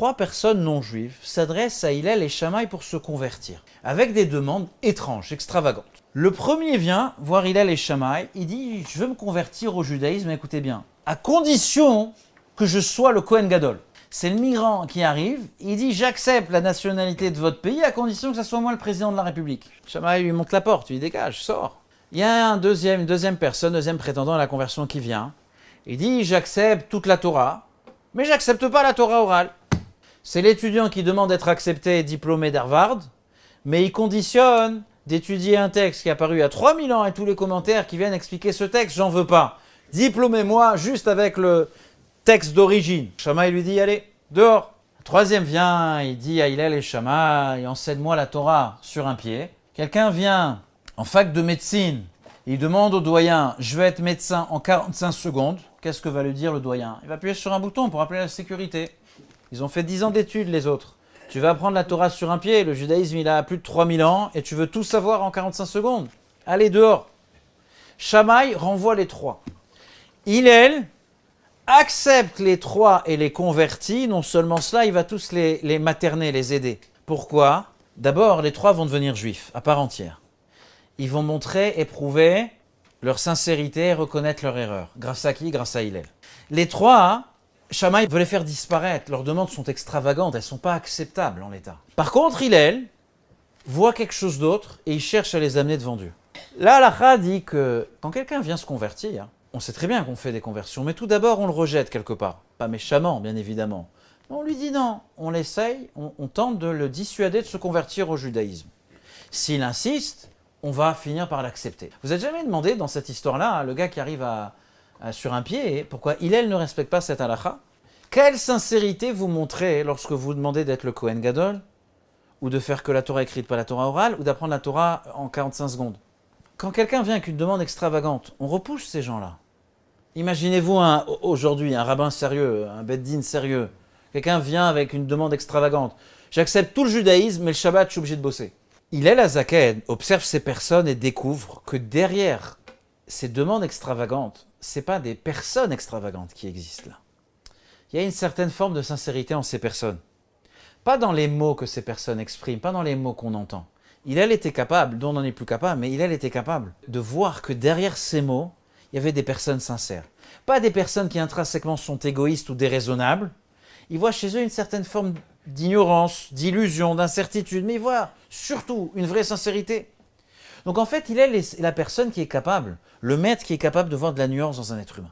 3 personnes non juives s'adressent à Hillel et Shammai pour se convertir, avec des demandes étranges, extravagantes. Le premier vient voir Hillel et Shammai, il dit « Je veux me convertir au judaïsme, écoutez bien, à condition que je sois le Kohen Gadol. » C'est le migrant qui arrive, il dit « J'accepte la nationalité de votre pays à condition que ce soit moi le président de la République. » Shammai lui monte la porte, lui dégage, sort. Il y a une deuxième personne, deuxième prétendant à la conversion qui vient. Il dit « J'accepte toute la Torah, mais j'accepte pas la Torah orale. » C'est l'étudiant qui demande d'être accepté et diplômé d'Harvard, mais il conditionne d'étudier un texte qui est apparu il y a 3000 ans et tous les commentaires qui viennent expliquer ce texte, j'en veux pas. Diplômez-moi juste avec le texte d'origine. Shammai lui dit, allez, dehors. Le troisième vient, il dit à Hillel et Shammai, enseigne-moi la Torah sur un pied. Quelqu'un vient en fac de médecine, il demande au doyen, je vais être médecin en 45 secondes. Qu'est-ce que va lui dire le doyen? Il va appuyer sur un bouton pour appeler la sécurité. Ils ont fait 10 ans d'études les autres. Tu vas apprendre la Torah sur un pied, le judaïsme il a plus de 3000 ans et tu veux tout savoir en 45 secondes. Allez dehors. Shammai renvoie les 3. Hillel accepte les 3 et les convertit. Non seulement cela, il va tous les materner, les aider. Pourquoi? D'abord, les 3 vont devenir juifs à part entière. Ils vont montrer et prouver leur sincérité et reconnaître leur erreur. Grâce à qui? Grâce à Hillel. Les 3, Shammai veut les faire disparaître. Leurs demandes sont extravagantes, elles ne sont pas acceptables en l'état. Par contre, Hillel voit quelque chose d'autre et il cherche à les amener devant Dieu. Là, l'Halakha dit que quand quelqu'un vient se convertir, on sait très bien qu'on fait des conversions, mais tout d'abord, on le rejette quelque part. Pas méchamment, bien évidemment. On lui dit non, on l'essaye, on tente de le dissuader de se convertir au judaïsme. S'il insiste, on va finir par l'accepter. Vous n'êtes jamais demandé dans cette histoire-là, le gars qui arrive sur un pied, pourquoi Hillel ne respecte pas cette halakha? Quelle sincérité vous montrez lorsque vous demandez d'être le Kohen Gadol, ou de faire que la Torah écrite, pas la Torah orale, ou d'apprendre la Torah en 45 secondes? Quand quelqu'un vient avec une demande extravagante, on repousse ces gens-là. Imaginez-vous aujourd'hui un rabbin sérieux, un beddin sérieux. Quelqu'un vient avec une demande extravagante. J'accepte tout le judaïsme, mais le Shabbat, je suis obligé de bosser. Hillel HaZaken observe ces personnes et découvre que derrière ces demandes extravagantes, ce n'est pas des personnes extravagantes qui existent là. Il y a une certaine forme de sincérité en ces personnes. Pas dans les mots que ces personnes expriment, pas dans les mots qu'on entend. Hillel était capable, dont on n'en est plus capable, mais Hillel était capable de voir que derrière ces mots, il y avait des personnes sincères. Pas des personnes qui intrinsèquement sont égoïstes ou déraisonnables. Il voit chez eux une certaine forme d'ignorance, d'illusion, d'incertitude, mais il voit surtout une vraie sincérité. Donc en fait, Hillel est la personne qui est capable, le maître qui est capable de voir de la nuance dans un être humain.